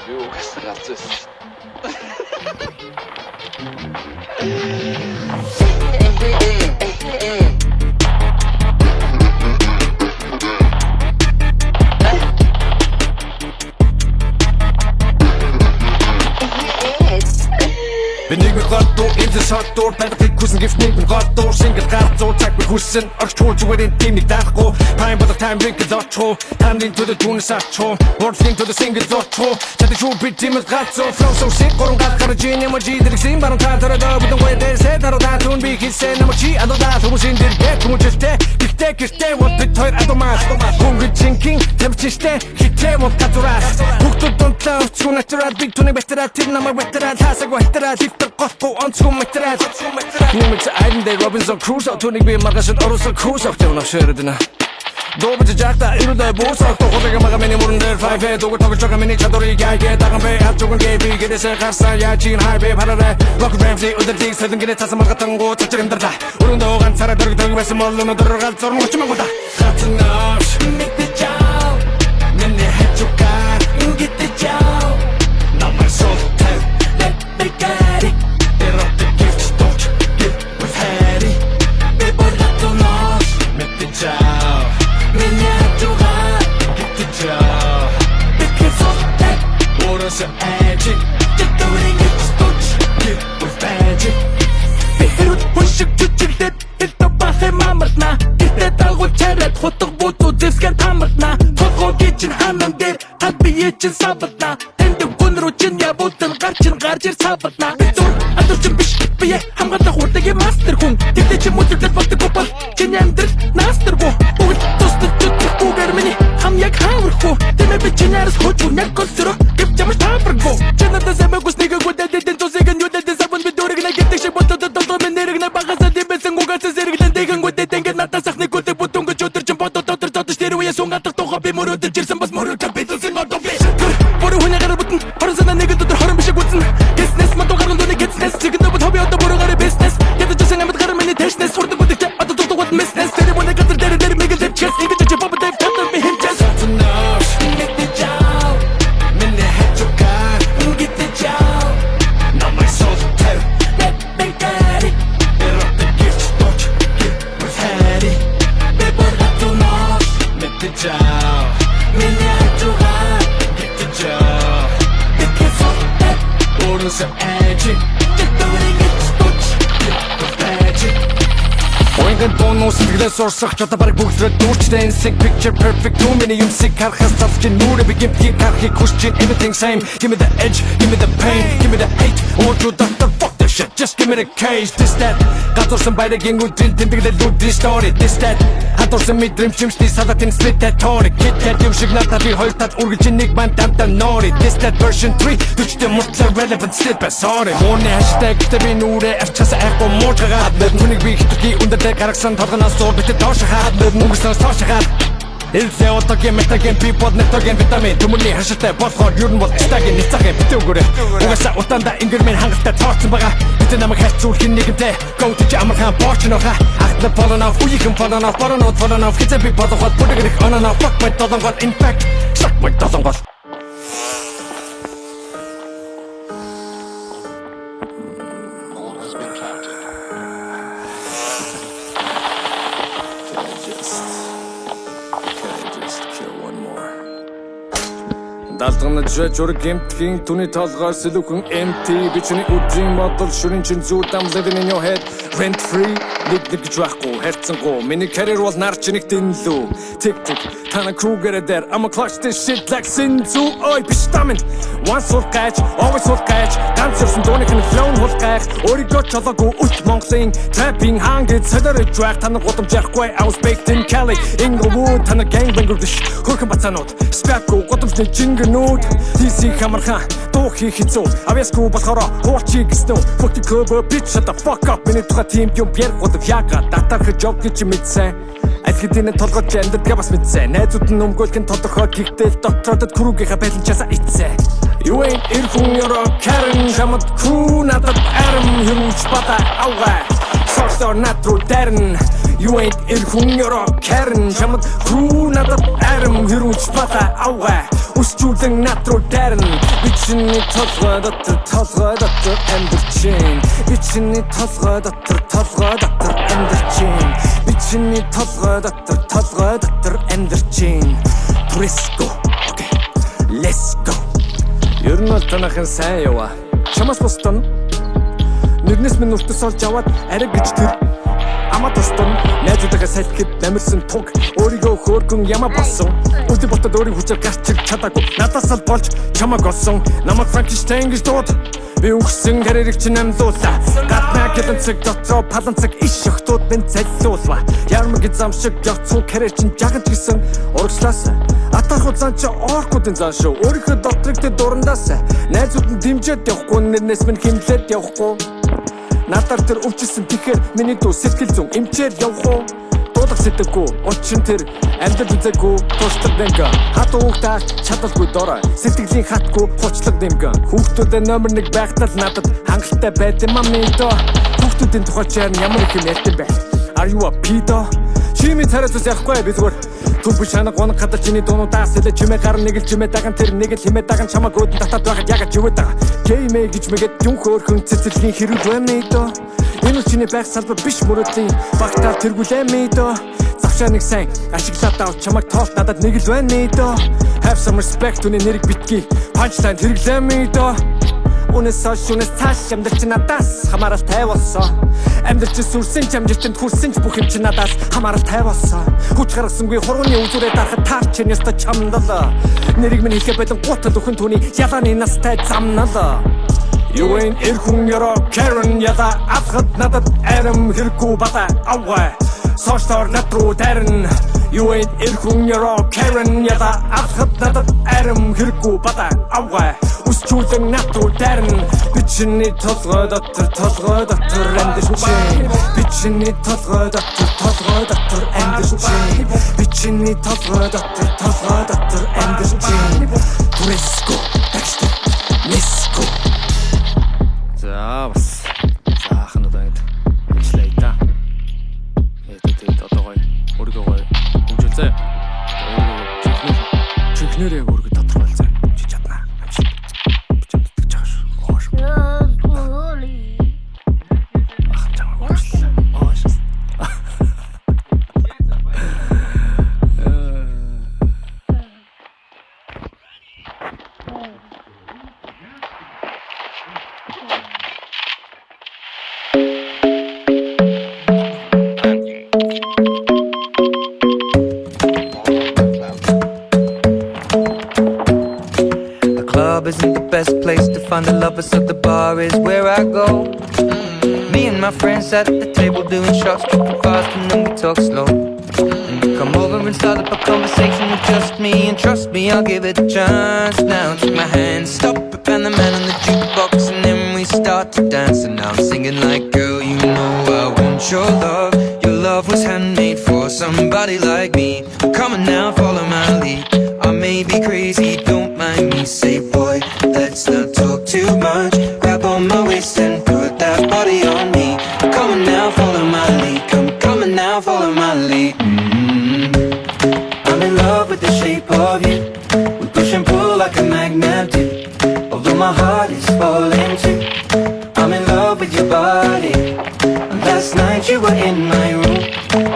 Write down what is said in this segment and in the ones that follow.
Юу гасрацс. Wenn ich mich grad in das Hot door, ben ik kussen gift niet mijn grad door. Single gaat zo, tak met kussen. Als ik hoort, in het team niet dag go. Pijn bij de time, drink het dat tro. Hand into the tune, is dat tro. Word flink to the single dat tro. Zet ik zo bit in het gat zo. Flow zo sick, waarom gaat het genie, en maar G. Dat ik zie, waarom gaat het er with the way they say. Dat dat doen, wie ik zei, en maar G. En dat dat, hoe we zien dit bed, hoe moet je stay. Ik stay, wat dit hoort uit de maas. Hungry thinking, tempje stay. Gitay, wat gaat er uit. Hoek tot dan trouw, schoen uit de raad. Big toen ik beter uit, tip naar mijn wetter uit. Haas ik wat eruit, hifter kost. Ontschoen met de raad. Nu met z'n eigen day Robinson Crusoe. Toen ik weer maar eens een Orson Crusoe. Toen nog scheuren. Door met je jackta, ieder boos. Toch wat ik maar mijn moeder der 5. Door het ook mijn chatori kijken. Daar gaan wij uit zoeken geven. Get is gasta ja chin highway parallel. Rock Ramsey onder die zitten get het maar gaan go. Dat erin daar. Uren door gaan samen door de west mall en door gaat zo moet je maar goed. Gaat ze nou. Met de jou. Nee het je kaart. Get the jou. Nou maar zo. Let me get it. Ciao, miniatura, get the ciao. Because of that, water so magic. Just doing it, touch, get with magic. Behirut pushik tuchildet, ilta bahe mamatna. Ilta talgo charat, khotok boto zevskan tamatna. Thotgo gichin hanan der, qalbi yechin sabatna. Tende gunro chin ya botan garchin garjir sabatna. Bitur, adurchin bish, biye, hamgata khurtagi master khun. Tende chin mutuldet bakti kopal, chin yamdir, naster bo. Чинярс хочу не косро, гиб чамаш тапрго. Чината себе го снега го даде ден то сега ню даде сабон бидориг на гетте ще бото то то мен нериг на багаса де бесен го гаса зериг ден деган го ден ген ната сахне го те бутун го чотер чим бото то то то стеро я сонга то то би моро ден чирсан бас моро капитал син мото би. Боро хуна гар бутун, хорсана нега то хором биш гутсан. Бизнес мото гарган доне гетснес чигэн до хоби ото боро гар бизнес. Ята чсэн амт гар мени тэшнес сурд го дэ ото то гот бизнес. Тэри боне гатэр дэр мегэл дэп чэс ингэ чэ боб дэп тата ми хим чэс. Ciao, miniatura, get the job. Because of that, water so magic. Just doing it, touch, get the magic. Ойгон бонус сэтгэлээ сурсах чадаа бараг бүгдрээ дүүрчтэй sick picture perfect too many юм sick харахаас тавчин нүрэ бигэн харахыг хүсчин everything same. Give me the edge, give me the pain, give me the hate. Want you doctor, fuck that shit, just give me the cage. This that, гадуурсан баярын үдийн тэмдэглэл үүдийн story. This that, хадуурсан мэдрэмж чимшний салатын split that торик. Hit that юм шиг надад би хоёр тал үргэлж нэг манд дамтаа нори. This that version 3, түчтэй муртлаа relevant still but sorry. Мууны hashtag гэдэг би нүрэ авчаас айхгүй муучгаад нүнийг би хитрхи өндөр гаргасан толгоноос зур битэд доош хаад мөнгөснөөс тоош хаад элсээ одогийн метагийн би бод нэтогийн витамин төмөрний хашилтай болохоор ер нь бол стагийн нэцагийн битүүгээрээ угаасаа утаанда ингэрмэн хангалттай тооцсон байгаа бид намайг хайцуулахын нэгэнтэй go to амархан борчнооха ахна полоноо үеийн полоноо полоноо хизээ би бодоход бүгдийг оноо fuck my долонгол in fact suck my долонгол. Далдгана жург гэмтгийн түүний толгой сэлүүхэн empty бичний үдийн бодол шүрэн чин зүр дам living in your head rent free нэг гэж байхгүй хайрцангуу миний career бол нар чиний тэнлүү tick tick тана кругэр дээр I'm a clutch this shit like Sinzu ой биш тамин once all catch always all catch ганцхан дууных нь flow хулгайх өөрийгөө чолоогүй үт Монголын trapping хангид солиорж байх тана гудамж яахгүй I was baked in Cali Inglewood тана gang banger биш хөрхэн бацаанууд strap гоо гудамжны чингэн минут DC хамархан дуу хийх хэцүү авьяасгүй болохоор хуучиг гэснүү fuck the bitch shut the fuck up миний тухай тийм юм бэр гол яга датарх жог гэж мэдсэн Альхидийн толгойч амьдрдгаа бас мэдсэн найзууд нь өмгөөлгөн тодорхой гэхдээ дотроод крүүгийнхаа байланчаасаа ицсэн You ain't it from your Karen Jamad crew надад арам хөрүүч бата авгаа Сорсор натруу дэрн You ain't it from your Karen Jamad crew надад арам хөрүүч бата авгаа Үсчүүлэн натруу дэрн Бичний толгой дотор амьдрчин Бичний толгой дотор амьдрчин Бичний толгой дотор амьдрчин Туристо Okay Let's go Ер нь бол танахын сайн яваа. Чамаас бусдын нэрнээс минь өртөс олж аваад ариг гэж тэр амаа тустан найзуудаа салхид намирсан туг өөрийгөө хөөргөн ямаа болсон. Үлдэн ботод өөрийн хүчээр гарч ирж чадаагүй. Надаас л болж чамаг олсон. Намайг Frankenstein гэж дууд. Би үхсэн хэрэг чинь амлуулаа. Гаднаа гэдэг цэг дотроо паланцаг иш охтууд минь заллуулва. Ярмаг зам шиг явцуу хэрэг чинь жагд гисэн урагшлаас. Атархуу зан чи оркуудын зан шүү. Өөрийнхөө дотрыг тэ дурандаас. Найзууд нь дэмжээд явахгүй нэрнээс минь химлээд явахгүй. Надаар тэр өвчсөн тэгэхээр миний дүү сэтгэл зүйн эмчээр явах уу? Дуудах сэтгэвгүй, очин тэр амьдрал үзээгүй, туслаг дэмгэн. Хат уухтаа чадалгүй дорой, сэтгэлийн хатгүй хучлаг дэмгэн. Хүүхдүүдээ номер 1 байхдаа надад хангалттай байд юм аа мэдөө. Хүүхдүүдийн тухай чаар ямар их юм ярьсан бэ? Are you a pedo? Чими царайцус яахгүй би зүгээр Түб шанаг гоног хадаж чиний дуунуудаас илээ чимээ гар нэг л чимээ даган тэр нэг л химээ даган чамаг өөдөн татаад байгаад ягаад юу гэдэг Геймэ гэж мэгэд юм хөөрхөн цэцэрлэгийн хэрэг байна дөө Энэ чиний байх салбар биш мөрөдлийн багтаа тэргүүлээ мэдөө Завшаа нэг сайн ашиглаад авч чамаг тоолт надад нэг л байна дөө Have some respect үний нэрийг битгий Punchline тэрглээ мэдөө Үнэс цааш амьдрч надаас хамааралтай болсон Амьдрч сүрсэн ч амжилтанд хүрсэн ч бүх юм чи надаас хамааралтай болсон Хүч гаргасангүй хурууны үзүүрээ дарахад таарч чинь яста чамдал Нэрийг минь хэлэх байлан гутал өхөн түүний ялааны настай замнал You ain't it хүн ёро Karen яда афхад надад арам хэрэггүй бата авгаа Соштор натруу дэрн You ain't it хүн ёро Karen яда афхад надад арам хэрэггүй бата авгаа Үсчүүлэн натруу дэрн Бичний толгой дотор амьдрчин Бичний толгой дотор амьдрчин Бичний толгой дотор амьдрчин Туреско такштэй Неско За бас заахан удаа ажиллая та. Тэгээд одоо гоё өөрийгөө гоё хөгжүүлцээ. Чихнэрээ өөрийгөө тодорхойлцээ. Чи чадна. Амшиг. Бичиж чадчих шүү. Оош. Ах чамаа уушлаа. Оош. Isn't the best place to find the lovers, so the bar is where I go. Me and my friends at the table doing shots, tripping fast, and then we talk slow. Come over and start up a conversation with just me, and trust me, I'll give it a chance. Now take my hand, stop it, and the man on the jukebox, and then we start to dance. And now I'm singing like, girl, you know I want your love. Your love was handmade for somebody like me. Come on now, follow my lead. I may be crazy, don't mind me. Say, boy, let's not talk too much. Grab on my waist and put that body on me. Come on now, follow my lead. Come on now, follow my lead. I'm in love with the shape of you. We push and pull like a magnet do. Although my heart is falling too. I'm in love with your body. Last night you were in my room.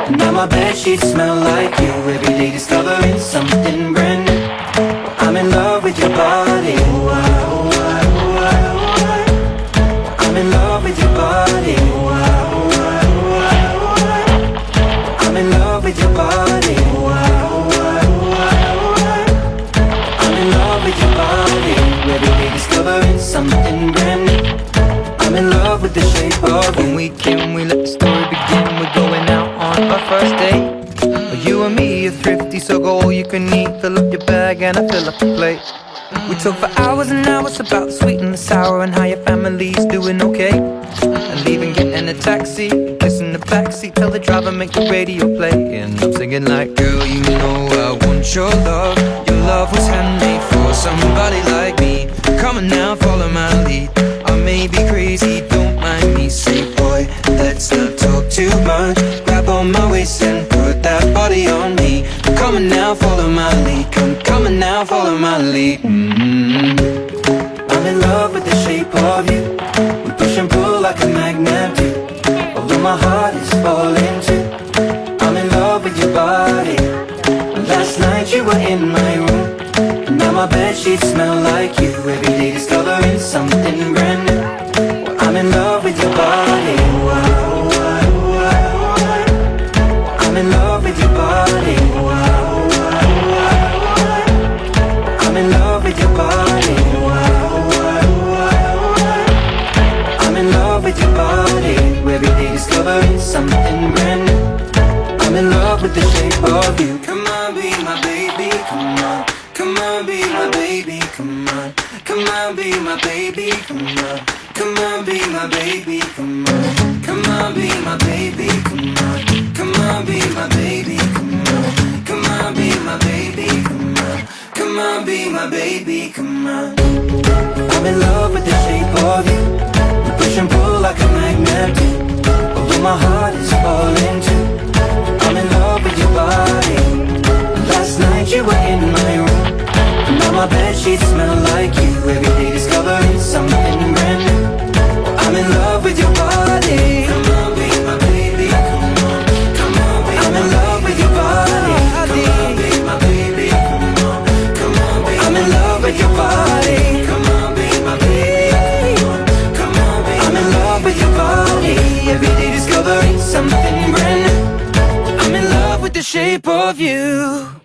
And now my bedsheets smell like you. Every day discovering something brand new. I'm in love with your body. I'm in love with your body. I'm in love with your body. I'm in love with your body. Every day discovering something brand new. I'm in love with the shape of you. When we can, we let the story begin. We're going out on our first date. You and me are thrifty, so go all you can eat. Fill up your bag and I fill up the plate. We talk for hours and hours about the sweet and the sour and how your family's doing okay. And leaving, getting a taxi, kissing the backseat, tell the driver make the radio play. And I'm singing like, girl, you know I want your love. Your love was handmade for somebody like me. Come on now, follow my lead. I may be crazy, don't mind me. Say, boy, let's not talk too much. Grab on my waist and put that body on me. Come on now, follow my lead. Come on now, follow my lead. I'm in love with the shape of you. We push and pull like a magnet do. Although my heart is falling too. I'm in love with your body. Last night you were in my room. And now my bedsheets smell like you. Every day discovering something brand new. Well, I'm in love with your body. I'm in love with your body. I'm in love with your body. I'm in love with your body. Every day discovering something brand new. I'm in love with the shape of you. Come on, be my baby, come on. Come on, be my baby, come on. Come on, be my baby, come on. Come on, be my baby, come on. Come on, be my baby, come on. Come on, be my baby, come on. Come on, be my baby, come on. Come on, be my baby, come on. I'm in love with the shape of you. We push and pull like a magnet do. Although my heart is falling too. I'm in love with your body. Last night you were in my room. And now my bedsheets smell like you. Every day discovering something brand new. I'm in love with your body. Come on, be my baby, come on. Come on, be I'm in love with your body. Come on, be my baby, come on. Come on, be I'm in love with your body. Come on, be my baby, come on. Come on, be I'm in love with your body. Every day discovering something brand new. I'm in love with the shape of you.